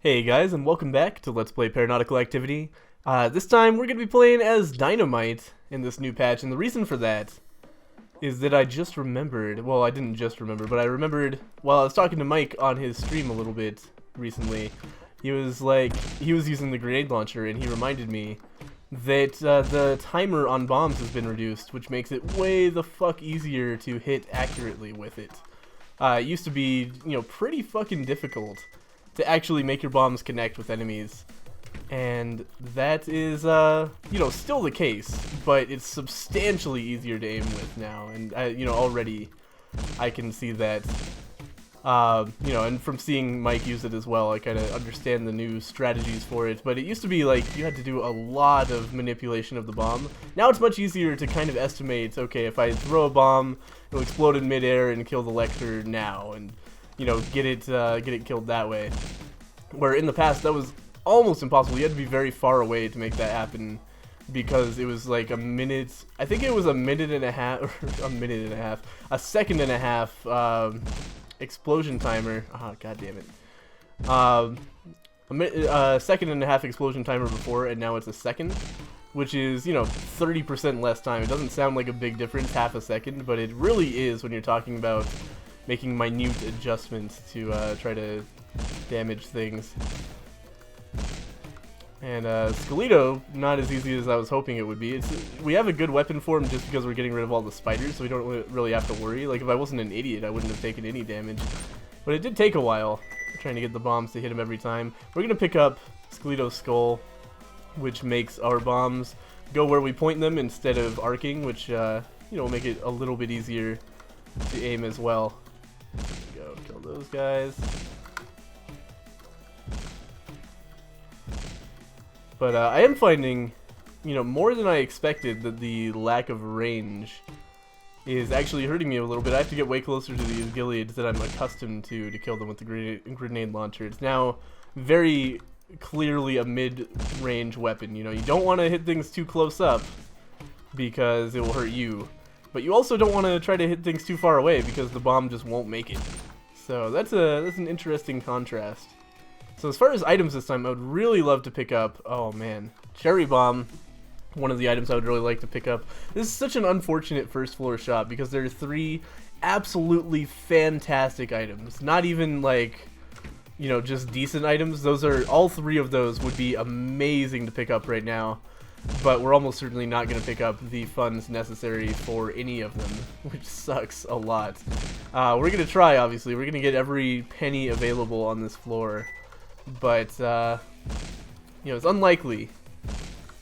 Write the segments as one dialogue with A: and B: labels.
A: Hey guys, and welcome back to Let's Play Paranautical Activity. This time we're going to be playing as DY-NO-MITE in this new patch, and the reason for that is that I just remembered, well, I didn't just remember, but I remembered while I was talking to Mike on his stream a little bit recently. He was using the grenade launcher, and he reminded me that the timer on bombs has been reduced, which makes it way the fuck easier to hit accurately with it. It used to be, pretty fucking difficult to actually make your bombs connect with enemies, and that is still the case, but it's substantially easier to aim with now, and already I can see that, and from seeing Mike use it as well, I kind of understand the new strategies for it. But it used to be like you had to do a lot of manipulation of the bomb. Now it's much easier to kind of estimate, okay, if I throw a bomb, it'll explode in midair and kill the Lecter now, and get it killed that way. Where in the past that was almost impossible. You had to be very far away to make that happen, because it was like a minute. I think it was a minute and a half, or a second and a half explosion timer. Oh, god damn it. A second and a half explosion timer before, and now it's a second, which is 30% less time. It doesn't sound like a big difference, half a second, but it really is when you're talking about making minute adjustments to try to damage things. And Skeleto, not as easy as I was hoping it would be. We have a good weapon for him just because we're getting rid of all the spiders, so we don't really have to worry. Like, if I wasn't an idiot, I wouldn't have taken any damage. But it did take a while, trying to get the bombs to hit him every time. We're going to pick up Skeleto's skull, which makes our bombs go where we point them instead of arcing, which, will make it a little bit easier to aim as well. Go kill those guys. But I am finding, more than I expected, that the lack of range is actually hurting me a little bit. I have to get way closer to these Gileads that I'm accustomed to kill them with the grenade launcher. It's now very clearly a mid-range weapon. You don't want to hit things too close up because it will hurt you. But you also don't want to try to hit things too far away because the bomb just won't make it. So that's an interesting contrast. So as far as items this time, I would really love to pick up, oh man, Cherry Bomb, one of the items I would really like to pick up. This is such an unfortunate first floor shop because there are 3 absolutely fantastic items. Not even like, just decent items. All 3 of those would be amazing to pick up right now. But we're almost certainly not going to pick up the funds necessary for any of them, which sucks a lot. We're going to try, obviously. We're going to get every penny available on this floor. But, it's unlikely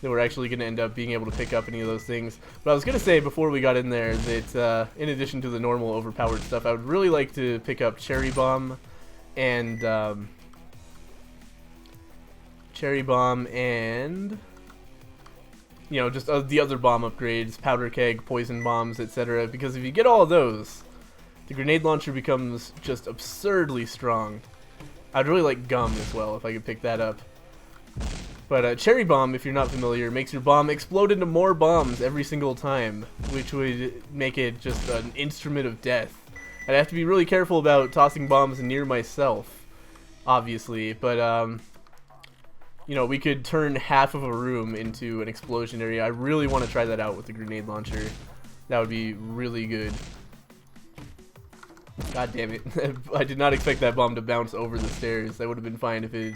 A: that we're actually going to end up being able to pick up any of those things. But I was going to say before we got in there that, in addition to the normal overpowered stuff, I would really like to pick up Cherry Bomb and, just the other bomb upgrades, powder keg, poison bombs, etc. Because if you get all of those, the grenade launcher becomes just absurdly strong. I'd really like gum as well if I could pick that up. But Cherry Bomb, if you're not familiar, makes your bomb explode into more bombs every single time, which would make it just an instrument of death. I'd have to be really careful about tossing bombs near myself, obviously, but we could turn half of a room into an explosion area. I really want to try that out with the grenade launcher. That would be really good. God damn it. I did not expect that bomb to bounce over the stairs. That would have been fine if it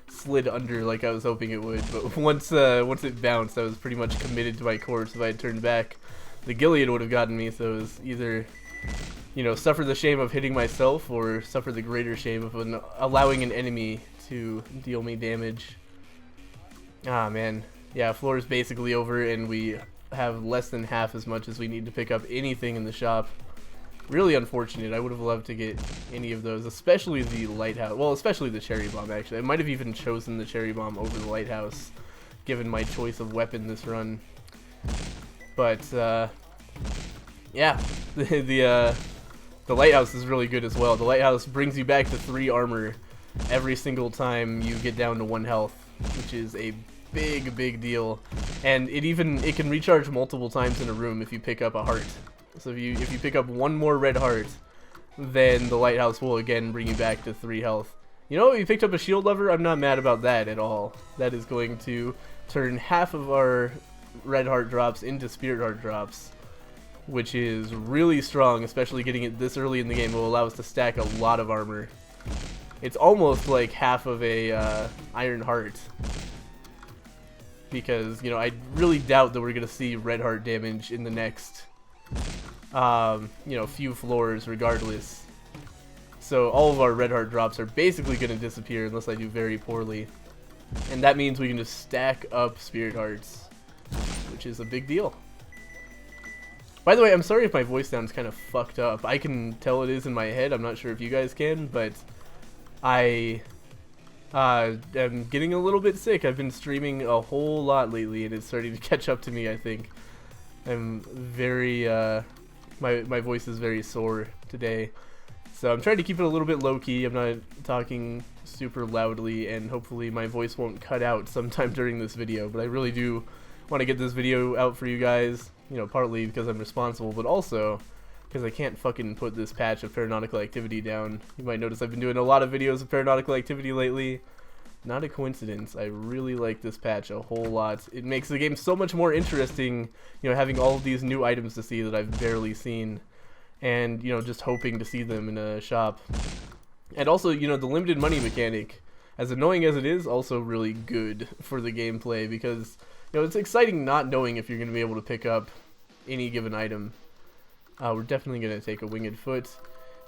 A: slid under like I was hoping it would. But once it bounced, I was pretty much committed to my course. If I had turned back, the Gilead would have gotten me. So it was either, suffer the shame of hitting myself or suffer the greater shame of allowing an enemy to deal me damage. Ah, man. Yeah, floor is basically over, and we have less than half as much as we need to pick up anything in the shop. Really unfortunate. I would have loved to get any of those, especially the lighthouse. Well, especially the Cherry Bomb, actually. I might have even chosen the Cherry Bomb over the lighthouse, given my choice of weapon this run. But, yeah. The lighthouse is really good as well. The lighthouse brings you back to 3 armor every single time you get down to 1 health, which is a big deal. And it can recharge multiple times in a room if you pick up a heart. So if you pick up 1 more red heart, then the lighthouse will again bring you back to 3 health. You know, we picked up a shield lever. I'm not mad about that at all. That is going to turn half of our red heart drops into spirit heart drops, which is really strong, especially getting it this early in the game will allow us to stack a lot of armor. It's almost like half of a iron heart, because, you know, I really doubt that we're going to see red heart damage in the next, you know, few floors regardless. So all of our red heart drops are basically going to disappear unless I do very poorly. And that means we can just stack up spirit hearts, which is a big deal. By the way, I'm sorry if my voice sounds kind of fucked up. I can tell it is in my head. I'm not sure if you guys can, but I am getting a little bit sick. I've been streaming a whole lot lately, and it's starting to catch up to me, I think. I'm very, my voice is very sore today. So I'm trying to keep it a little bit low-key. I'm not talking super loudly, and hopefully my voice won't cut out sometime during this video. But I really do want to get this video out for you guys, you know, partly because I'm responsible, but also because I can't fucking put this patch of Paranautical Activity down. You might notice I've been doing a lot of videos of Paranautical Activity lately. Not a coincidence. I really like this patch a whole lot. It makes the game so much more interesting, you know, having all of these new items to see that I've barely seen. And, you know, just hoping to see them in a shop. And also, you know, the limited money mechanic, as annoying as it is, also really good for the gameplay, because, you know, it's exciting not knowing if you're going to be able to pick up any given item. We're definitely going to take a winged foot.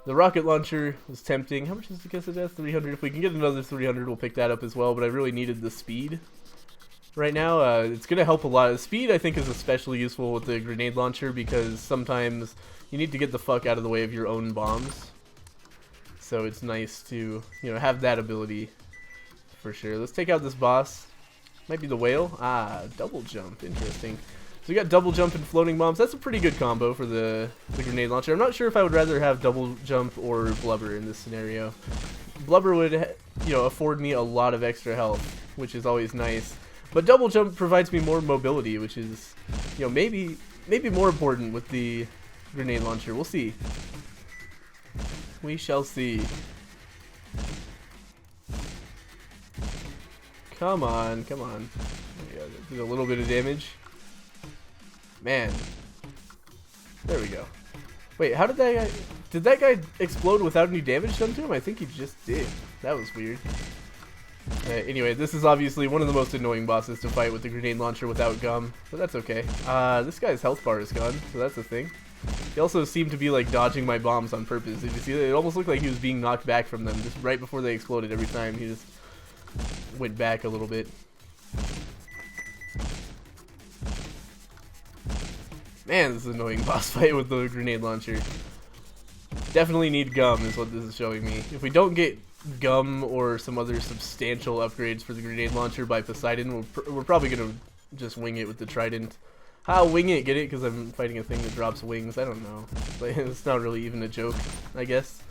A: The rocket launcher was tempting. How much does it get to death? 300. If we can get another 300, we'll pick that up as well, but I really needed the speed right now. It's going to help a lot. The speed, I think, is especially useful with the grenade launcher, because sometimes you need to get the fuck out of the way of your own bombs. So it's nice to, you know, have that ability for sure. Let's take out this boss. Might be the whale. Ah, double jump. Interesting. So we got double jump and floating bombs. That's a pretty good combo for the grenade launcher. I'm not sure if I would rather have double jump or blubber in this scenario. Blubber would, you know, afford me a lot of extra health, which is always nice. But double jump provides me more mobility, which is, you know, maybe more important with the grenade launcher. We'll see. We shall see. Come on, come on. Yeah, did a little bit of damage. Man. There we go. Wait, how did that guy... Did that guy explode without any damage done to him? I think he just did. That was weird. Anyway, this is obviously one of the most annoying bosses to fight with the grenade launcher without gum, but that's okay. This guy's health bar is gone, so that's a thing. He also seemed to be like dodging my bombs on purpose. Did you see that? It almost looked like he was being knocked back from them just right before they exploded. Every time he just went back a little bit. Man, this is an annoying boss fight with the grenade launcher. Definitely need gum is what this is showing me. If we don't get gum or some other substantial upgrades for the grenade launcher by Poseidon, we're probably going to just wing it with the trident. I'll wing it, get it? Because I'm fighting a thing that drops wings. I don't know. But it's not really even a joke, I guess.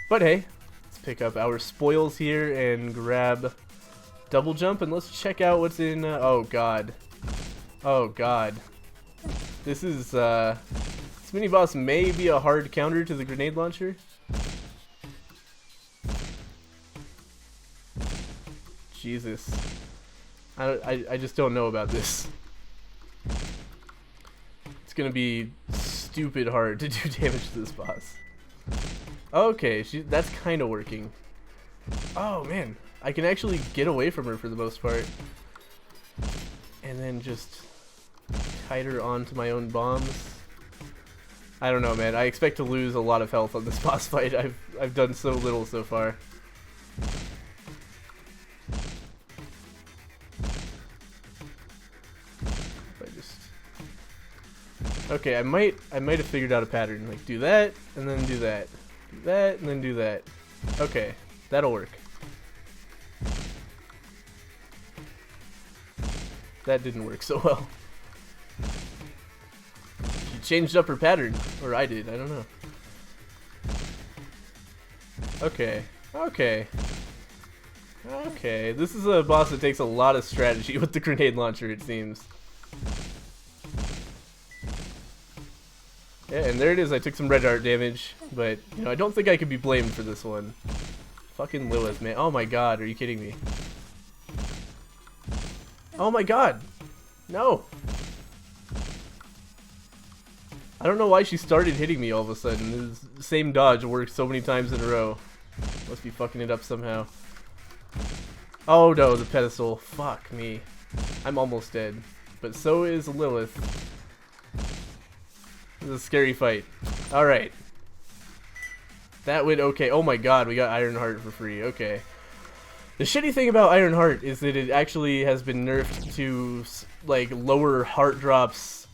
A: But hey, let's pick up our spoils here and grab double jump, and let's check out what's in... oh god. Oh god. This is... this mini-boss may be a hard counter to the grenade launcher. Jesus. I just don't know about this. It's gonna be stupid hard to do damage to this boss. Okay, that's kind of working. Oh man, I can actually get away from her for the most part. And then just kite her onto my own bombs. I don't know, man. I expect to lose a lot of health on this boss fight. I've done so little so far. Okay, I might have figured out a pattern. Like, do that, and then do that. Do that, and then do that. Okay, that'll work. That didn't work so well. She changed up her pattern. Or I did, I don't know. Okay. Okay. Okay, this is a boss that takes a lot of strategy with the grenade launcher, it seems. Yeah, and there it is. I took some red heart damage, but, you know, I don't think I could be blamed for this one. Fucking Lilith, man. Oh my god, are you kidding me? Oh my god! No! I don't know why she started hitting me all of a sudden. The same dodge worked so many times in a row. Must be fucking it up somehow. Oh no, the pedestal. Fuck me. I'm almost dead. But so is Lilith. This is a scary fight. Alright. That went okay. Oh my god, we got Ironheart for free. Okay. The shitty thing about Ironheart is that it actually has been nerfed to, like, lower heart drops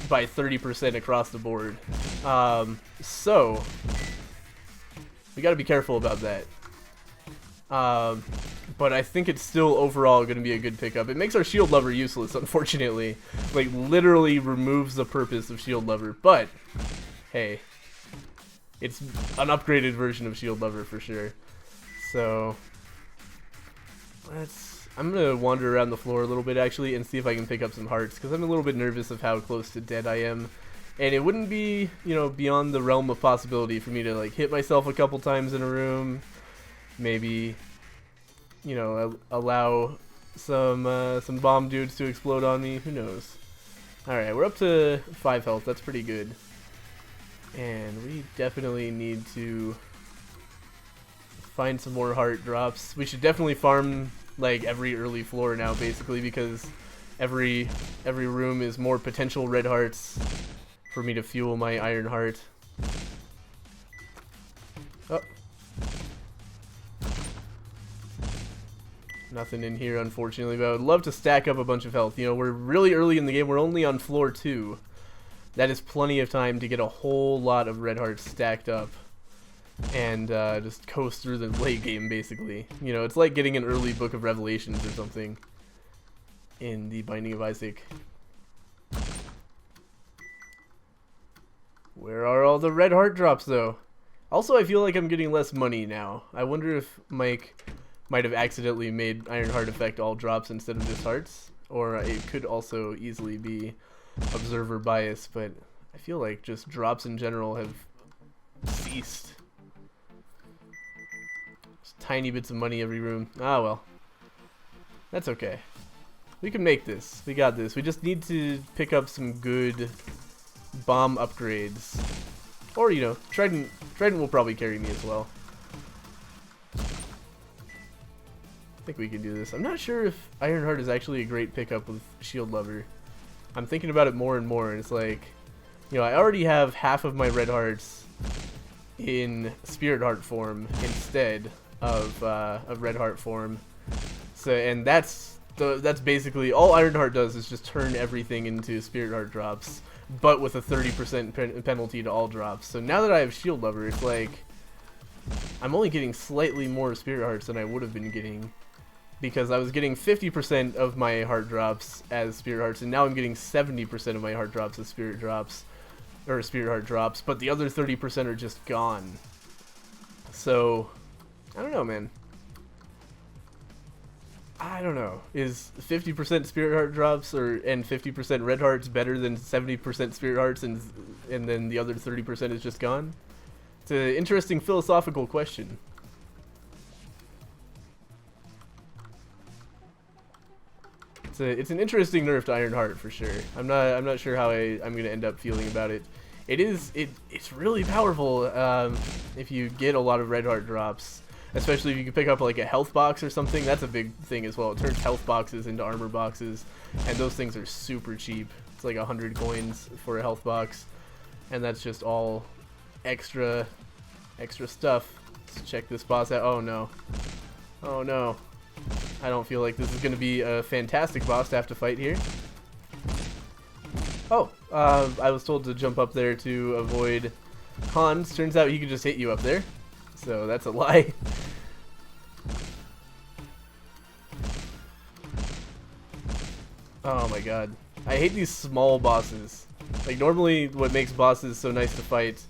A: by 30% across the board. So, we gotta be careful about that. But I think it's still overall going to be a good pickup. It makes our Shield Lover useless, unfortunately. Like, literally removes the purpose of Shield Lover. But, hey, it's an upgraded version of Shield Lover for sure. So, I'm going to wander around the floor a little bit, actually, and see if I can pick up some hearts, because I'm a little bit nervous of how close to dead I am. And it wouldn't be, you know, beyond the realm of possibility for me to, like, hit myself a couple times in a room. Maybe, you know, allow some bomb dudes to explode on me. Who knows? Alright, we're up to 5 health. That's pretty good. And we definitely need to find some more heart drops. We should definitely farm, like, every early floor now, basically, because every room is more potential red hearts for me to fuel my iron heart. Oh. Nothing in here, unfortunately, but I would love to stack up a bunch of health. You know, we're really early in the game. We're only on floor 2. That is plenty of time to get a whole lot of red hearts stacked up and just coast through the late game, basically. You know, it's like getting an early Book of Revelations or something in the Binding of Isaac. Where are all the red heart drops, though? Also, I feel like I'm getting less money now. I wonder if Mike might have accidentally made Ironheart affect all drops instead of just hearts, or it could also easily be observer bias, but I feel like just drops in general have ceased. Just tiny bits of money every room. Ah well, that's okay. We can make this. We got this. We just need to pick up some good bomb upgrades, or you know, Trident will probably carry me as well. I think we can do this. I'm not sure if Ironheart is actually a great pickup with Shield Lover. I'm thinking about it more and more, and it's like, you know, I already have half of my red hearts in Spirit Heart form instead of red heart form. So, and that's basically all Ironheart does, is just turn everything into Spirit Heart drops, but with a 30% penalty to all drops. So now that I have Shield Lover, it's like I'm only getting slightly more Spirit Hearts than I would have been getting, because I was getting 50% of my heart drops as Spirit Hearts, and now I'm getting 70% of my heart drops as Spirit drops, or Spirit Heart drops, but the other 30% are just gone. So, I don't know, man. I don't know. Is 50% Spirit Heart drops and 50% red hearts better than 70% Spirit Hearts and then the other 30% is just gone? It's an interesting philosophical question. It's an interesting nerf to Ironheart for sure. I'm not sure how I'm gonna end up feeling about it. It's really powerful if you get a lot of red heart drops, especially if you can pick up like a health box or something. That's a big thing as well. It turns health boxes into armor boxes, and those things are super cheap. It's like 100 coins for a health box, and that's just all extra stuff. Let's check this boss out. Oh no, oh no. I don't feel like this is going to be a fantastic boss to have to fight here. Oh, I was told to jump up there to avoid Hanz. Turns out he could just hit you up there, so that's a lie. Oh my god. I hate these small bosses. Like, normally what makes bosses so nice to fight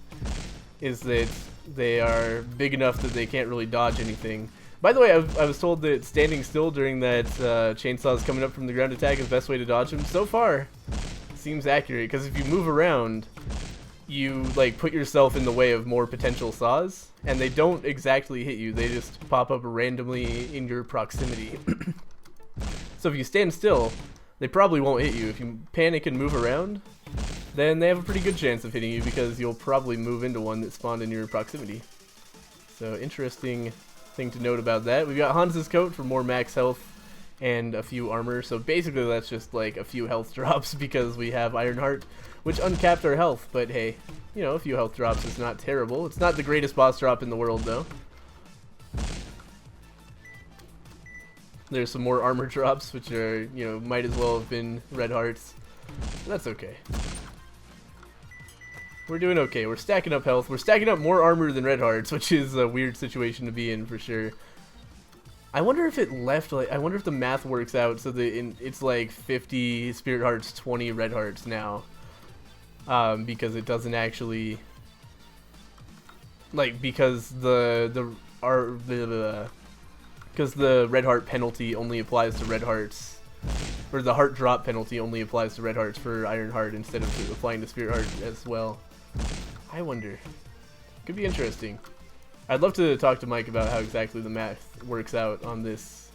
A: is that they are big enough that they can't really dodge anything. By the way, I was told that standing still during that chainsaws coming up from the ground attack is the best way to dodge them. So far, seems accurate, because if you move around, you like put yourself in the way of more potential saws, and they don't exactly hit you. They just pop up randomly in your proximity. So if you stand still, they probably won't hit you. If you panic and move around, then they have a pretty good chance of hitting you because you'll probably move into one that spawned in your proximity. So interesting thing to note about that. We've got Hanz's coat for more max health and a few armor. So basically that's just like a few health drops because we have Ironheart, which uncapped our health. But hey, you know, a few health drops is not terrible. It's not the greatest boss drop in the world though. There's some more armor drops, which are, you know, might as well have been red hearts. That's okay. We're doing okay. We're stacking up health. We're stacking up more armor than red hearts, which is a weird situation to be in for sure. I wonder if it left, like, I wonder if the math works out so that it's like 50 spirit hearts, 20 red hearts now. Because it doesn't actually, like, because the red heart penalty only applies to red hearts, or the heart drop penalty only applies to red hearts for Iron Heart instead of applying to spirit heart as well. I wonder. Could be interesting. I'd love to talk to Mike about how exactly the math works out on this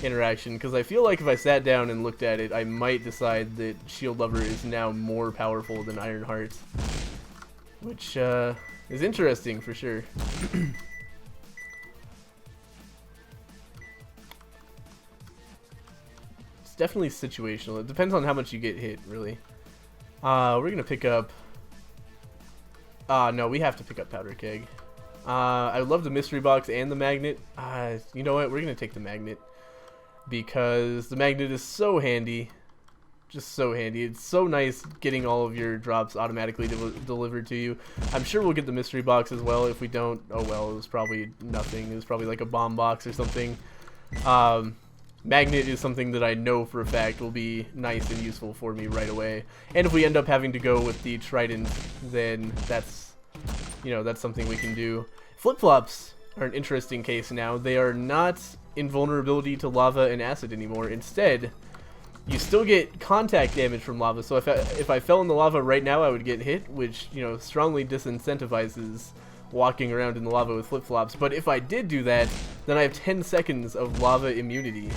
A: interaction, because I feel like if I sat down and looked at it, I might decide that Shield Lover is now more powerful than Iron Heart, which is interesting for sure. It's definitely situational. It depends on how much you get hit, really. We're gonna pick up. No, we have to pick up Powder Keg. I love the mystery box and the magnet. You know what? We're gonna take the magnet because the magnet is so handy. Just so handy. It's so nice getting all of your drops automatically delivered to you. I'm sure we'll get the mystery box as well. If we don't, oh well, it was probably nothing. It was probably like a bomb box or something. Magnet is something that I know for a fact will be nice and useful for me right away. And if we end up having to go with the Trident, then that's, you know, that's something we can do. Flip-flops are an interesting case now. They are not invulnerability to lava and acid anymore. Instead, you still get contact damage from lava. So if I fell in the lava right now, I would get hit, which, you know, strongly disincentivizes walking around in the lava with flip-flops. But if I did do that, then I have 10 seconds of lava immunity.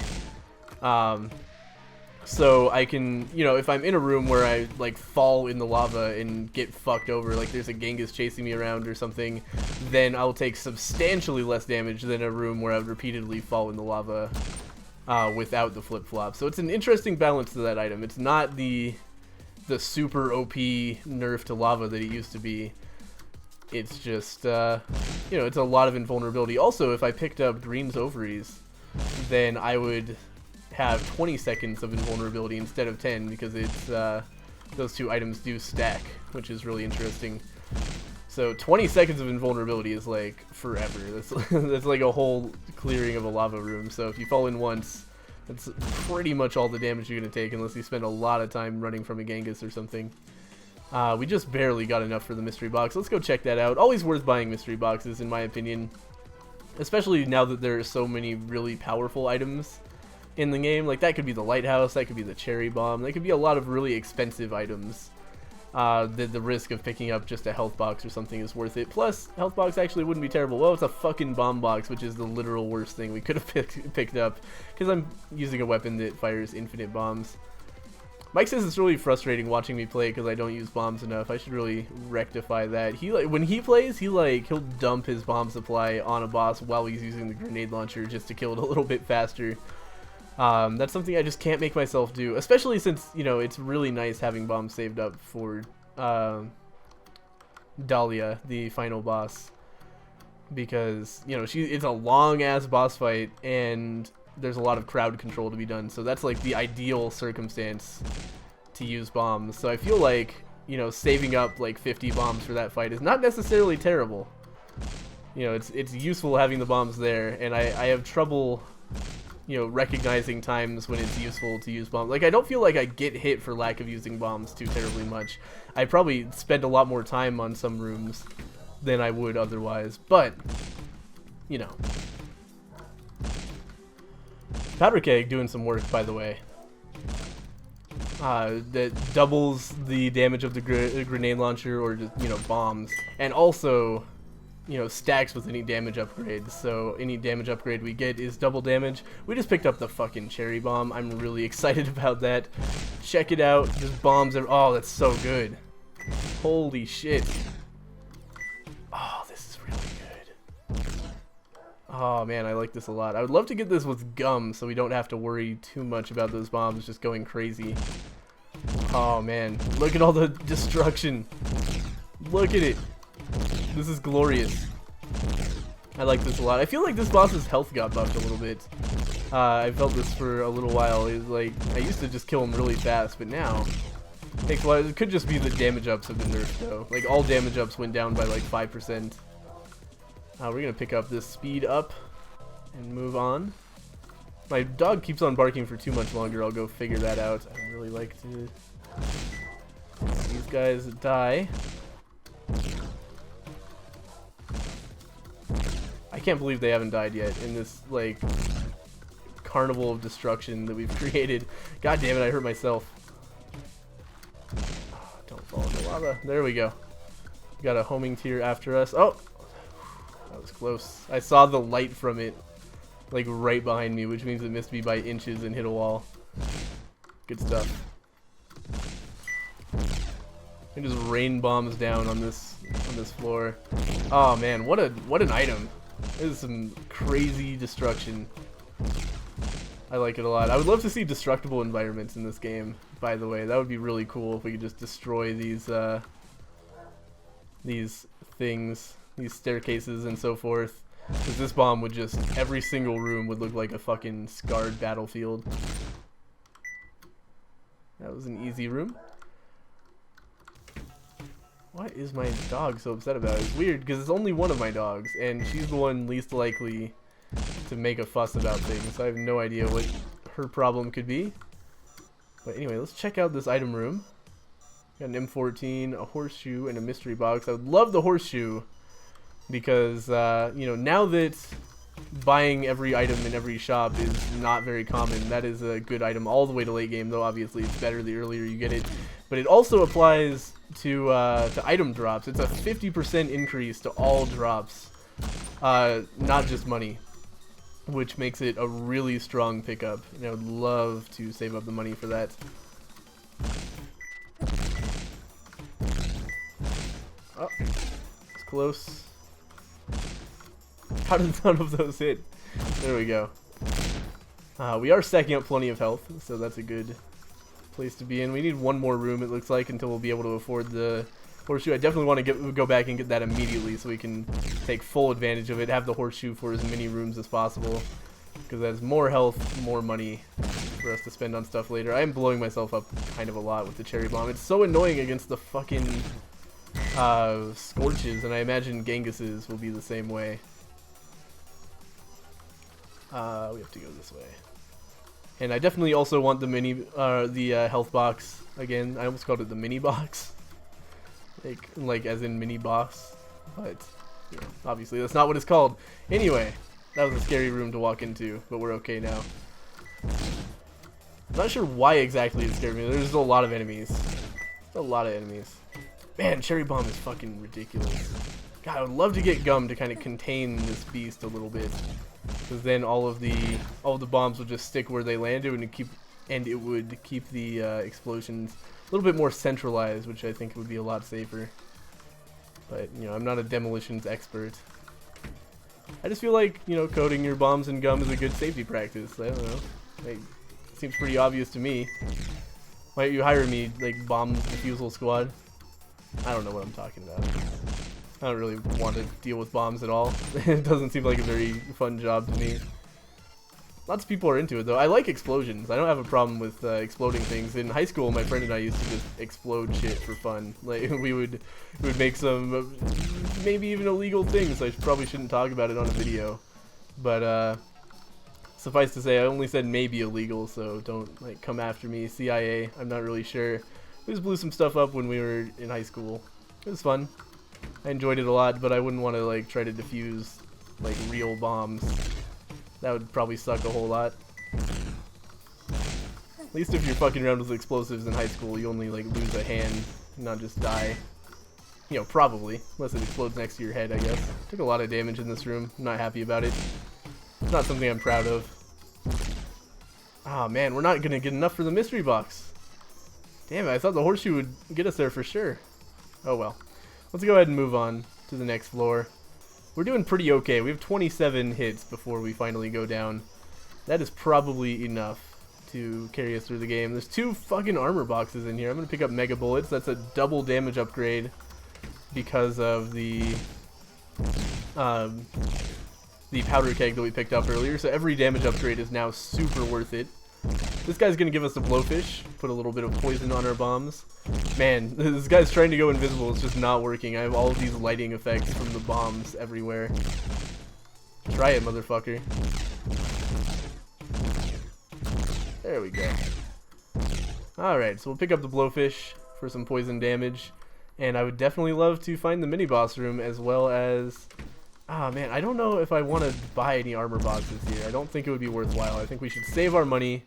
A: So I can, you know, if I'm in a room where I like fall in the lava and get fucked over, like there's a Genghis chasing me around or something, then I'll take substantially less damage than a room where I would repeatedly fall in the lava without the flip-flop. So it's an interesting balance to that item. It's not the super OP nerf to lava that it used to be. It's just, you know, it's a lot of invulnerability. Also, if I picked up Green's Ovaries, then I would have 20 seconds of invulnerability instead of 10, because it's, those two items do stack, which is really interesting. So 20 seconds of invulnerability is like forever. That's like a whole clearing of a lava room. So if you fall in once, that's pretty much all the damage you're going to take, unless you spend a lot of time running from a Genghis or something. We just barely got enough for the mystery box. Let's go check that out. Always worth buying mystery boxes, in my opinion. Especially now that there are so many really powerful items in the game. Like, that could be the lighthouse, that could be the cherry bomb. That could be a lot of really expensive items. The risk of picking up just a health box or something is worth it. Plus, health box actually wouldn't be terrible. Well, it's a fucking bomb box, which is the literal worst thing we could have picked up. Because I'm using a weapon that fires infinite bombs. Mike says it's really frustrating watching me play because I don't use bombs enough. I should really rectify that. When he plays, he'll dump his bomb supply on a boss while he's using the grenade launcher just to kill it a little bit faster. That's something I just can't make myself do, especially since, you know, it's really nice having bombs saved up for Dahlia, the final boss, because, you know, it's a long ass boss fight and there's a lot of crowd control to be done, so that's like the ideal circumstance to use bombs. So I feel like, you know, saving up like 50 bombs for that fight is not necessarily terrible. You know, it's useful having the bombs there, and I have trouble, you know, recognizing times when it's useful to use bombs. Like, I don't feel like I get hit for lack of using bombs too terribly much. I probably spend a lot more time on some rooms than I would otherwise, but, you know. Powder Keg doing some work, by the way. that doubles the damage of the grenade launcher or just, you know, bombs, and also, you know, stacks with any damage upgrade. So any damage upgrade we get is double damage. We just picked up the fucking cherry bomb. I'm really excited about that. Check it out. Just bombs. Oh, that's so good. Holy shit. Oh, this is really good. Oh man, I like this a lot. I would love to get this with gum so we don't have to worry too much about those bombs just going crazy. Oh man, look at all the destruction. Look at it. This is glorious. I like this a lot. I feel like this boss's health got buffed a little bit. I felt this for a little while. It was like, I used to just kill him really fast, but now it takes a lot. It could just be the damage ups have been nerfed though. Like all damage ups went down by like 5%. We're gonna pick up this speed up and move on. My dog keeps on barking for too much longer. I'll go figure that out. I really like to these guys die. I can't believe they haven't died yet in this like carnival of destruction that we've created. God damn it, I hurt myself. Oh, don't fall in the lava. There we go. Got a homing tier after us. Oh, that was close. I saw the light from it like right behind me, which means it missed me by inches and hit a wall. Good stuff. It just rain bombs down on this floor. Oh man, what an item. This is some crazy destruction. I like it a lot. I would love to see destructible environments in this game, by the way. That would be really cool if we could just destroy these things, these staircases and so forth. Because this bomb would just, every single room would look like a fucking scarred battlefield. That was an easy room. What is my dog so upset about? It's weird because it's only one of my dogs and she's the one least likely to make a fuss about things. So I have no idea what her problem could be. But anyway, let's check out this item room. Got an M14, a horseshoe, and a mystery box. I would love the horseshoe because, you know, now that buying every item in every shop is not very common, that is a good item all the way to late game, though obviously it's better the earlier you get it. But it also applies to item drops. It's a 50% increase to all drops, not just money, which makes it a really strong pickup. And I would love to save up the money for that. Oh, it's close. How did none of those hit? There we go. We are stacking up plenty of health, so that's a good place to be in. We need one more room, it looks like, until we'll be able to afford the horseshoe. I definitely want to go back and get that immediately so we can take full advantage of it, have the horseshoe for as many rooms as possible, because that is more health, more money for us to spend on stuff later. I am blowing myself up kind of a lot with the cherry bomb. It's so annoying against the fucking Scorches, and I imagine Genghis's will be the same way. We have to go this way. And I definitely also want the the health box again. I almost called it the mini box, like as in mini boss, but you know, obviously that's not what it's called. Anyway, that was a scary room to walk into, but we're okay now. I'm not sure why exactly it scared me. There's a lot of enemies. A lot of enemies. Man, cherry bomb is fucking ridiculous. God, I would love to get gum to kind of contain this beast a little bit. Because then all of the bombs would just stick where they landed, and it would keep the explosions a little bit more centralized, which I think would be a lot safer. But you know, I'm not a demolitions expert. I just feel like, you know, coating your bombs in gum is a good safety practice. I don't know. Like, it seems pretty obvious to me. Why don't you hire me, like, bomb defusal squad? I don't know what I'm talking about. I don't really want to deal with bombs at all. It doesn't seem like a very fun job to me. Lots of people are into it though. I like explosions. I don't have a problem with exploding things. In high school, my friend and I used to just explode shit for fun. Like we would make some maybe even illegal things. I probably shouldn't talk about it on a video. But suffice to say, I only said maybe illegal, so don't like come after me, CIA. I'm not really sure. We just blew some stuff up when we were in high school. It was fun. I enjoyed it a lot, but I wouldn't want to like try to defuse like real bombs. That would probably suck a whole lot. At least if you're fucking around with explosives in high school, you only like lose a hand, not just die. You know, probably. Unless it explodes next to your head, I guess. Took a lot of damage in this room. I'm not happy about it. It's not something I'm proud of. Ah, man, we're not gonna get enough for the mystery box. Damn it, I thought the horseshoe would get us there for sure. Oh well. Let's go ahead and move on to the next floor. We're doing pretty okay. We have 27 hits before we finally go down. That is probably enough to carry us through the game. There's 2 fucking armor boxes in here. I'm gonna pick up mega bullets. That's a double damage upgrade because of the powder keg that we picked up earlier. So every damage upgrade is now super worth it. This guy's gonna give us a blowfish, put a little bit of poison on our bombs. Man, this guy's trying to go invisible, it's just not working. I have all of these lighting effects from the bombs everywhere. Try it, motherfucker. There we go. Alright, so we'll pick up the blowfish for some poison damage. And I would definitely love to find the mini-boss room as well as... Ah, man, I don't know if I want to buy any armor boxes here. I don't think it would be worthwhile. I think we should save our money,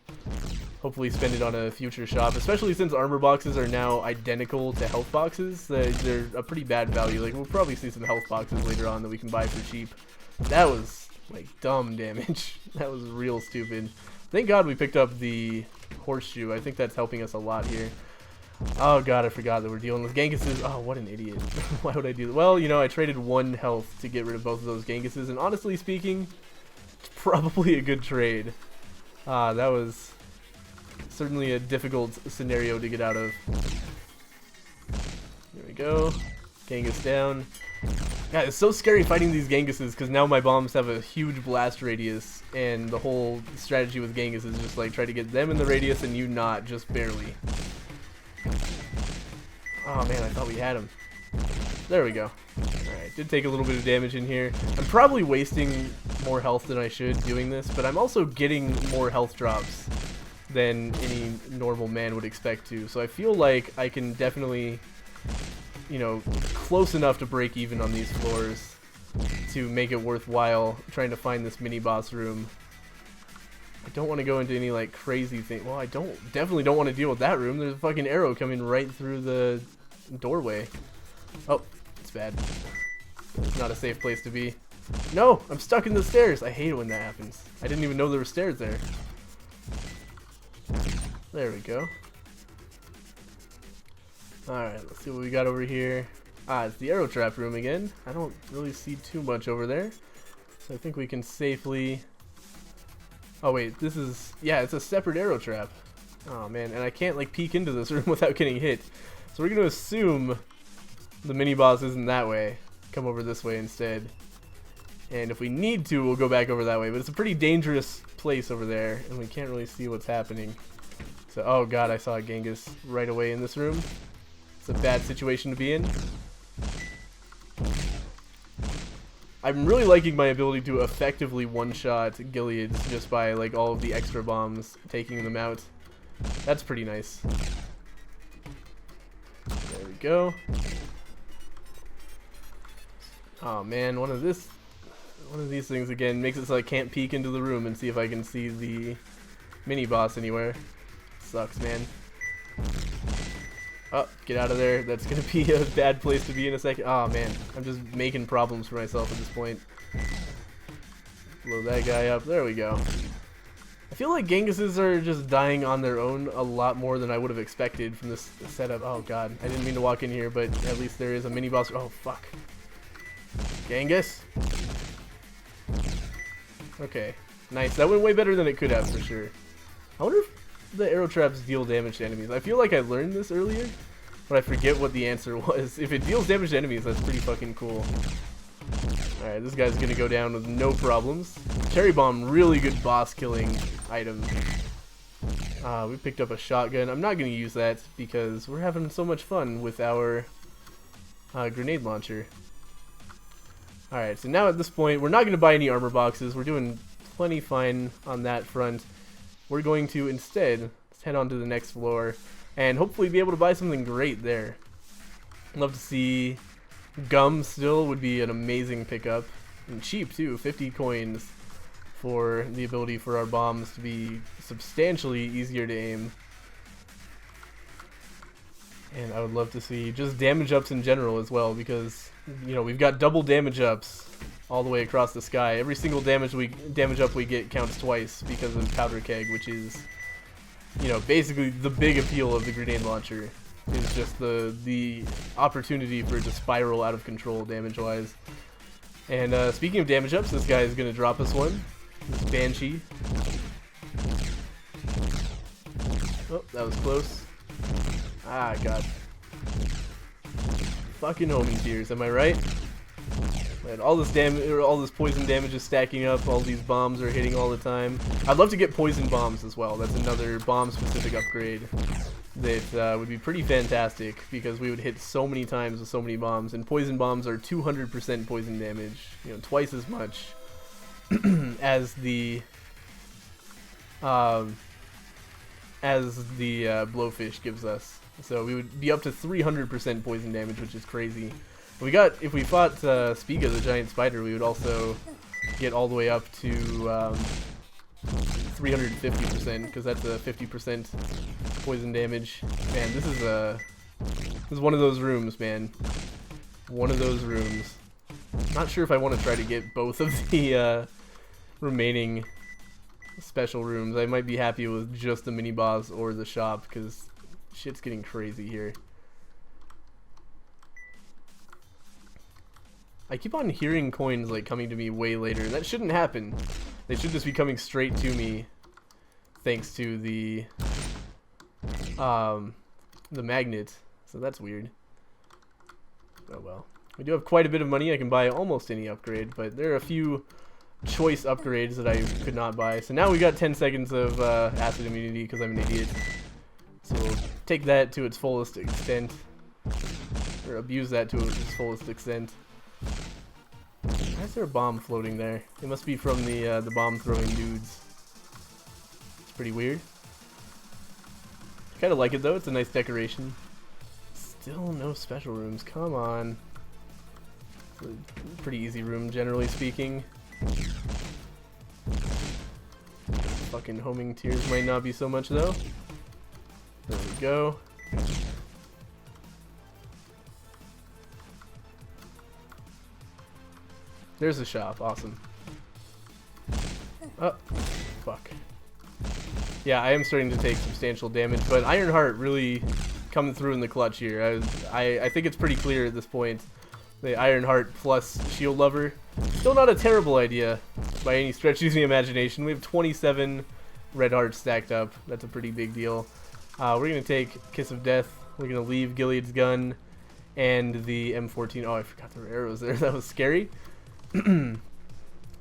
A: hopefully spend it on a future shop, especially since armor boxes are now identical to health boxes. They're a pretty bad value. Like, we'll probably see some health boxes later on that we can buy for cheap. That was, like, dumb damage. That was real stupid. Thank God we picked up the horseshoe. I think that's helping us a lot here. Oh god, I forgot that we're dealing with Genghises. Oh, what an idiot. Why would I do that? Well, you know, I traded 1 health to get rid of both of those Genghises, and honestly speaking, it's probably a good trade. That was certainly a difficult scenario to get out of. There we go. Genghis down. God, it's so scary fighting these Genghises, because now my bombs have a huge blast radius, and the whole strategy with Genghis is just like try to get them in the radius and you not, just barely. Oh man, I thought we had him. There we go. Alright, did take a little bit of damage in here. I'm probably wasting more health than I should doing this, but I'm also getting more health drops than any normal man would expect to. So I feel like I can definitely, you know, close enough to break even on these floors to make it worthwhile trying to find this mini-boss room. I don't want to go into any like crazy thing. Well, I definitely don't want to deal with that room. There's a fucking arrow coming right through the doorway. Oh, it's bad. It's not a safe place to be. No, I'm stuck in the stairs. I hate it when that happens. I didn't even know there were stairs there. There we go. Alright, let's see what we got over here. Ah, it's the arrow trap room again. I don't really see too much over there. So I think we can safely... Oh wait, this is... Yeah, it's a separate arrow trap. Oh man, and I can't like peek into this room without getting hit. So we're going to assume the mini-boss isn't that way. Come over this way instead. And if we need to, we'll go back over that way. But it's a pretty dangerous place over there, and we can't really see what's happening. So, oh god, I saw a Genghis right away in this room. It's a bad situation to be in. I'm really liking my ability to effectively one-shot Gileads just by like all of the extra bombs, taking them out. That's pretty nice. There we go. Oh man, one of these things again makes it so I can't peek into the room and see if I can see the mini-boss anywhere. Sucks, man. Oh, get out of there. That's gonna be a bad place to be in a second. Oh man, I'm just making problems for myself at this point. Blow that guy up. There we go. I feel like Genghises are just dying on their own a lot more than I would have expected from this setup. Oh god, I didn't mean to walk in here, but at least there is a mini-boss. Oh fuck. Genghis? Okay, nice. That went way better than it could have for sure. I wonder if the arrow traps deal damage to enemies. I feel like I learned this earlier, but I forget what the answer was. If it deals damage to enemies, that's pretty fucking cool. Alright, this guy's gonna go down with no problems. Cherry Bomb, really good boss killing item. We picked up a shotgun. I'm not gonna use that because we're having so much fun with our grenade launcher. Alright, so now at this point, we're not gonna buy any armor boxes. We're doing plenty fine on that front. We're going to instead head on to the next floor and hopefully be able to buy something great there. Love to see gum still would be an amazing pickup. And cheap too, 50 coins for the ability for our bombs to be substantially easier to aim. And I would love to see just damage ups in general as well, because, you know, we've got double damage ups all the way across the sky. Every single damage up we get counts twice because of powder keg, which is, you know, basically the big appeal of the grenade launcher. Is just the opportunity for it to spiral out of control damage-wise. And speaking of damage ups, this guy is going to drop us one. This Banshee. Oh, that was close. Ah, God. Fucking homing tears, am I right? Man, all this damage, or all this poison damage is stacking up. All these bombs are hitting all the time. I'd love to get poison bombs as well. That's another bomb-specific upgrade that would be pretty fantastic, because we would hit so many times with so many bombs, and poison bombs are 200% poison damage, you know, twice as much as the Blowfish gives us. So we would be up to 300% poison damage, which is crazy. If we fought Spiga, the giant spider, we would also get all the way up to 350%, because that's a 50% poison damage. Man, this is one of those rooms, man. One of those rooms. Not sure if I want to try to get both of the remaining special rooms. I might be happy with just the mini boss or the shop, because shit's getting crazy here. I keep on hearing coins like coming to me way later, and that shouldn't happen. They should just be coming straight to me, thanks to the magnet. So that's weird. Oh well. We do have quite a bit of money. I can buy almost any upgrade, but there are a few choice upgrades that I could not buy. So now we got 10 seconds of acid immunity because I'm an idiot. So we'll take that to its fullest extent, or abuse that to its fullest extent. Why is there a bomb floating there? It must be from the bomb throwing dudes. It's pretty weird. Kind of like it though. It's a nice decoration. Still no special rooms. Come on. It's a pretty easy room, generally speaking. Fucking homing tears might not be so much though. There we go. There's a shop. Awesome. Oh, fuck. Yeah, I am starting to take substantial damage, but Ironheart really coming through in the clutch here. I think it's pretty clear at this point. The Ironheart plus Shield Lover. Still not a terrible idea by any stretch of the imagination. We have 27 red hearts stacked up. That's a pretty big deal. We're going to take Kiss of Death. We're going to leave Gilead's gun and the M14. Oh, I forgot there were arrows there. That was scary.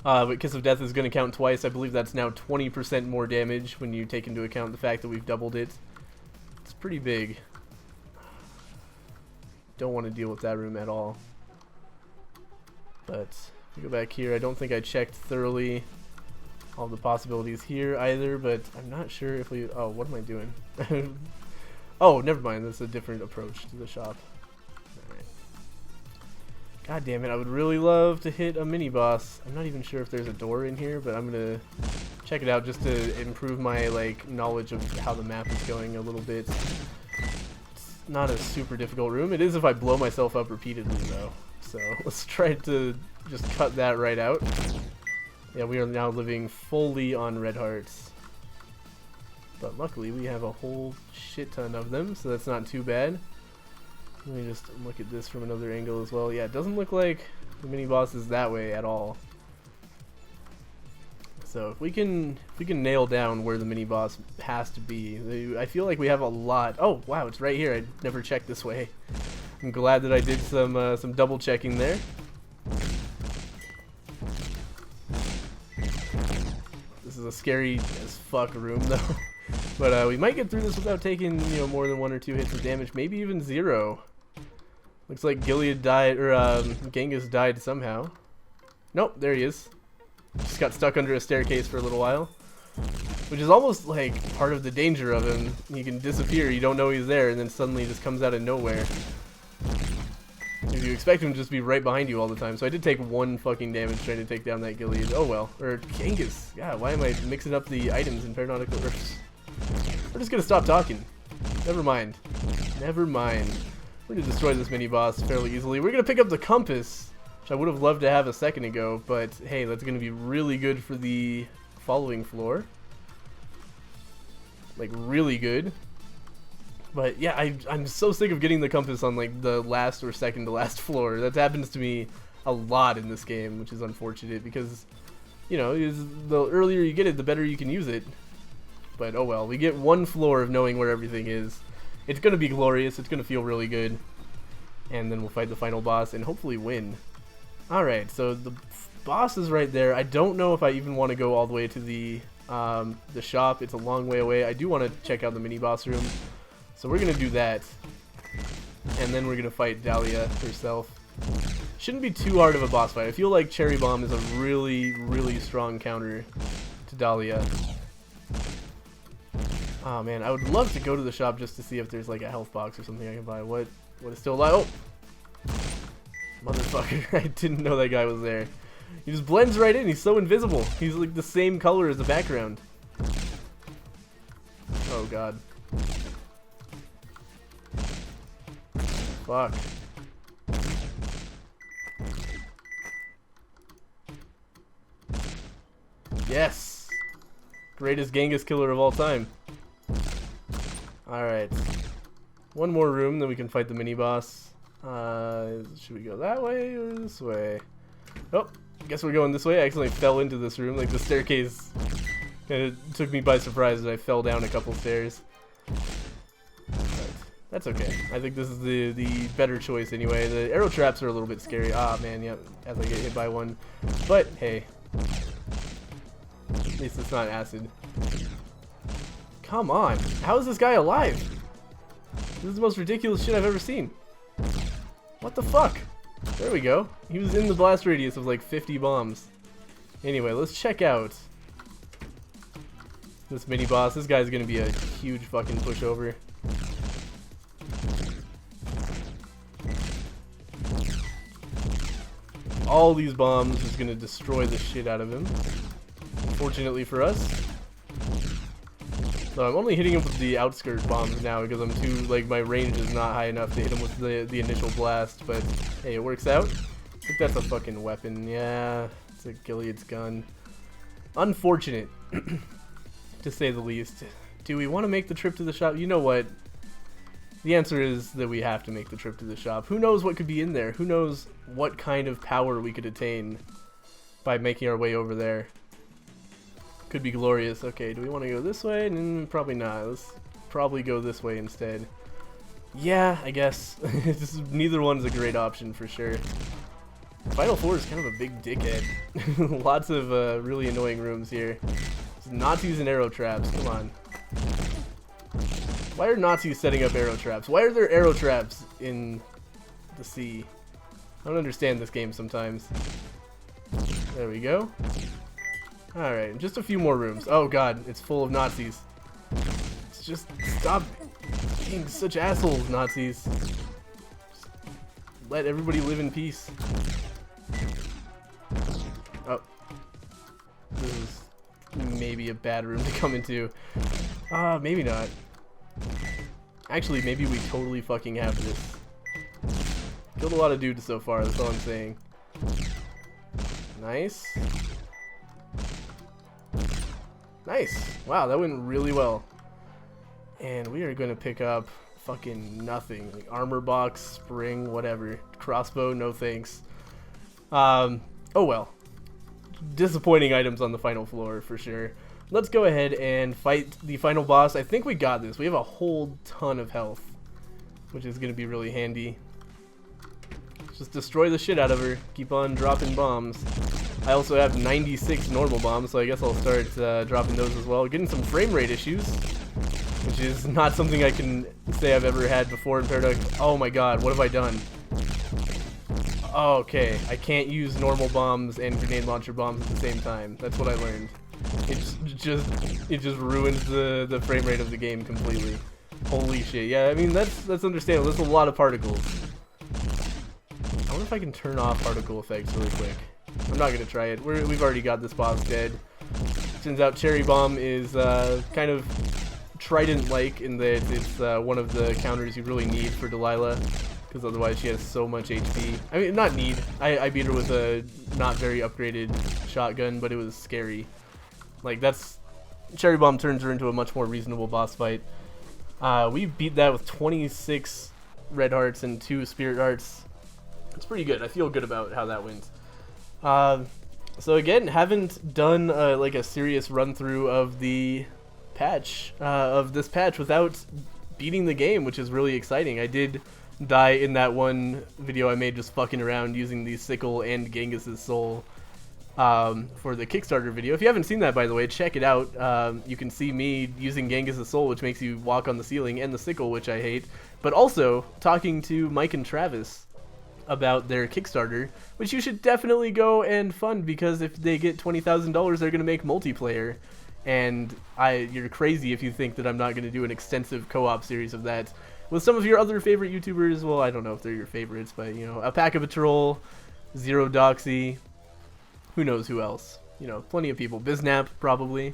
A: But Kiss of Death is going to count twice. I believe that's now 20% more damage when you take into account the fact that we've doubled it. It's pretty big. Don't want to deal with that room at all. But if we go back here, I don't think I checked thoroughly all the possibilities here either, but I'm not sure if we... Oh, what am I doing? Oh, never mind. That's a different approach to the shop. Alright. God damn it, I would really love to hit a mini-boss. I'm not even sure if there's a door in here, but I'm gonna check it out just to improve my, like, knowledge of how the map is going a little bit. It's not a super difficult room. It is if I blow myself up repeatedly, though. So let's try to just cut that right out. Yeah, we are now living fully on red hearts. But luckily we have a whole shit ton of them, so that's not too bad. Let me just look at this from another angle as well. Yeah, it doesn't look like the mini-boss is that way at all. So if we can nail down where the mini-boss has to be. I feel like we have a lot. Oh, wow, it's right here. I never checked this way. I'm glad that I did some double checking there. This is a scary as fuck room though. But we might get through this without taking, you know, more than 1 or 2 hits of damage, maybe even 0. Looks like Gilead died, or Genghis died somehow. Nope, there he is. Just got stuck under a staircase for a little while. Which is almost like part of the danger of him. He can disappear, you don't know he's there, and then suddenly he just comes out of nowhere. If you expect him to just be right behind you all the time. So I did take 1 fucking damage trying to take down that Gilead. Oh well. Or Genghis. God, why am I mixing up the items in Paranautical? We're just gonna stop talking. Never mind. Never mind. We're gonna destroy this mini boss fairly easily. We're gonna pick up the compass, which I would have loved to have a second ago, but hey, that's gonna be really good for the following floor. Like, really good. But yeah, I'm so sick of getting the compass on like the last or second to last floor. That happens to me a lot in this game, which is unfortunate because, you know, the earlier you get it, the better you can use it. But oh well, we get 1 floor of knowing where everything is. It's gonna be glorious, it's gonna feel really good. And then we'll fight the final boss and hopefully win. Alright, so the boss is right there. I don't know if I even want to go all the way to the shop. It's a long way away. I do want to check out the mini boss room. So we're gonna do that. And then we're gonna fight Dahlia herself. Shouldn't be too hard of a boss fight. I feel like Cherry Bomb is a really, really strong counter to Dahlia. Oh man, I would love to go to the shop just to see if there's like a health box or something I can buy. What is still alive? Oh! Motherfucker, I didn't know that guy was there. He just blends right in, he's so invisible. He's like the same color as the background. Oh god. Fuck. Yes! Greatest Genghis killer of all time. Alright. 1 more room, then we can fight the mini-boss. Should we go that way or this way? Oh, guess we're going this way. I actually fell into this room. Like, the staircase kind of took me by surprise and I fell down a couple stairs. But that's okay. I think this is the better choice anyway. The arrow traps are a little bit scary. Ah, man, yep, as I get hit by one. But, hey. At least it's not acid. Come on. How is this guy alive? This is the most ridiculous shit I've ever seen. What the fuck? There we go. He was in the blast radius of like 50 bombs. Anyway, let's check out this mini boss. This guy's gonna be a huge fucking pushover. All these bombs is gonna destroy the shit out of him. Fortunately for us. So I'm only hitting him with the outskirt bombs now because I'm too, like, my range is not high enough to hit him with the initial blast, but hey, it works out. I think that's a fucking weapon. Yeah, it's a Gilead's gun. Unfortunate, to say the least. Do we want to make the trip to the shop? You know what? The answer is that we have to make the trip to the shop. Who knows what could be in there? Who knows what kind of power we could attain by making our way over there? Could be glorious. Okay, do we want to go this way? Probably not. Let's probably go this way instead. Yeah, I guess. Neither one's a great option for sure. Final Four is kind of a big dickhead. Lots of really annoying rooms here. It's Nazis and arrow traps. Come on. Why are Nazis setting up arrow traps? Why are there arrow traps in the sea? I don't understand this game sometimes. There we go. Alright, just a few more rooms. Oh god, it's full of Nazis. It's just stop being such assholes, Nazis. Just let everybody live in peace. Oh. This is maybe a bad room to come into. Maybe not. Actually, maybe we totally fucking have this. Killed a lot of dudes so far, that's all I'm saying. Nice. Nice! Wow, that went really well. And we are going to pick up fucking nothing. Like armor box, spring, whatever. Crossbow, no thanks. Oh well. Disappointing items on the final floor for sure. Let's go ahead and fight the final boss. I think we got this. We have a whole ton of health, which is going to be really handy. Just destroy the shit out of her. Keep on dropping bombs. I also have 96 normal bombs, so I guess I'll start dropping those as well. Getting some frame rate issues, which is not something I can say I've ever had before in Paradox. Oh my god, what have I done? Oh, okay, I can't use normal bombs and grenade launcher bombs at the same time. That's what I learned. It just ruins the frame rate of the game completely. Holy shit. Yeah, I mean that's understandable. There's a lot of particles. if I can turn off particle effects really quick. I'm not gonna try it. We've already got this boss dead. Turns out Cherry Bomb is kind of Trident-like in that it's one of the counters you really need for Delilah, because otherwise she has so much HP. I mean, not need. I beat her with a not very upgraded shotgun, but it was scary. Like, that's... Cherry Bomb turns her into a much more reasonable boss fight. We beat that with 26 red hearts and 2 spirit hearts. It's pretty good. I feel good about how that went. So again, haven't done like a serious run through of the patch, of this patch without beating the game, which is really exciting. I did die in that one video I made just fucking around using the sickle and Genghis's soul for the Kickstarter video. If you haven't seen that, by the way, check it out. You can see me using Genghis's soul, which makes you walk on the ceiling, and the sickle, which I hate, but also talking to Mike and Travis about their Kickstarter, which you should definitely go and fund, because if they get $20,000, they're going to make multiplayer. And you're crazy if you think that I'm not going to do an extensive co-op series of that with some of your other favorite YouTubers. Well, I don't know if they're your favorites, but, you know, Alpaca Patrol, Zero Doxy, who knows who else. You know, plenty of people. Biznap, probably.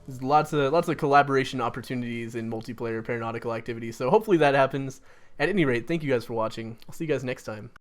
A: There's lots of collaboration opportunities in multiplayer Paranautical activities, so hopefully that happens. At any rate, thank you guys for watching. I'll see you guys next time.